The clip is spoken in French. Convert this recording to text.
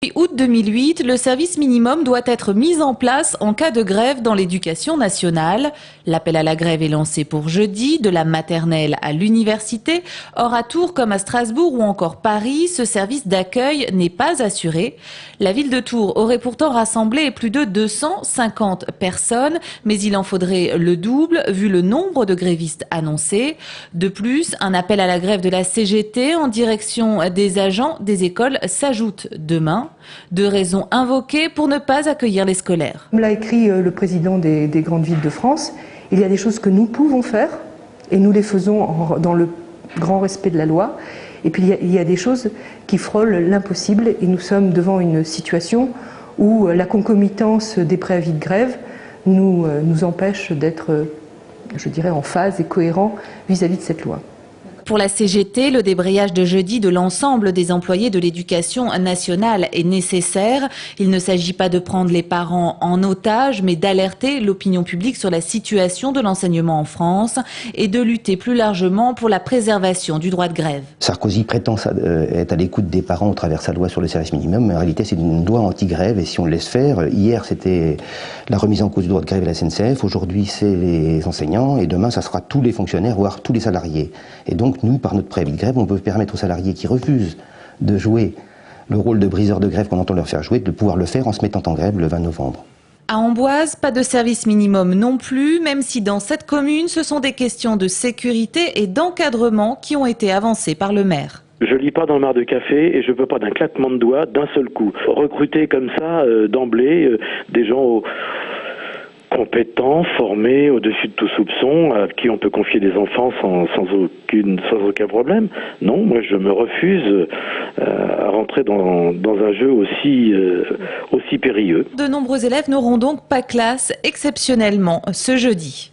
Depuis août 2008, le service minimum doit être mis en place en cas de grève dans l'éducation nationale. L'appel à la grève est lancé pour jeudi, de la maternelle à l'université. Or, à Tours comme à Strasbourg ou encore Paris, ce service d'accueil n'est pas assuré. La ville de Tours aurait pourtant rassemblé plus de 250 personnes, mais il en faudrait le double vu le nombre de grévistes annoncés. De plus, un appel à la grève de la CGT en direction des agents des écoles s'ajoute demain. Deux raisons invoquées pour ne pas accueillir les scolaires. Comme l'a écrit le président des grandes villes de France, il y a des choses que nous pouvons faire et nous les faisons dans le grand respect de la loi. Et puis il y a des choses qui frôlent l'impossible et nous sommes devant une situation où la concomitance des préavis de grève nous empêche d'être, je dirais, en phase et cohérent vis-à-vis de cette loi. Pour la CGT, le débrayage de jeudi de l'ensemble des employés de l'éducation nationale est nécessaire. Il ne s'agit pas de prendre les parents en otage, mais d'alerter l'opinion publique sur la situation de l'enseignement en France et de lutter plus largement pour la préservation du droit de grève. Sarkozy prétend être à l'écoute des parents au travers de sa loi sur le service minimum, mais en réalité c'est une loi anti-grève et si on le laisse faire, hier c'était la remise en cause du droit de grève à la SNCF, aujourd'hui c'est les enseignants et demain ça sera tous les fonctionnaires, voire tous les salariés. Et donc nous, par notre préavis de grève, on peut permettre aux salariés qui refusent de jouer le rôle de briseur de grève qu'on entend leur faire jouer, de pouvoir le faire en se mettant en grève le 20 novembre. À Amboise, pas de service minimum non plus, même si dans cette commune, ce sont des questions de sécurité et d'encadrement qui ont été avancées par le maire. Je lis pas dans le mar de café et je veux pas d'un claquement de doigts d'un seul coup. Recruter comme ça, d'emblée, des gens compétents, formés, au-dessus de tout soupçon, à qui on peut confier des enfants sans aucun problème. Non, moi je me refuse à rentrer dans un jeu aussi périlleux. De nombreux élèves n'auront donc pas classe exceptionnellement ce jeudi.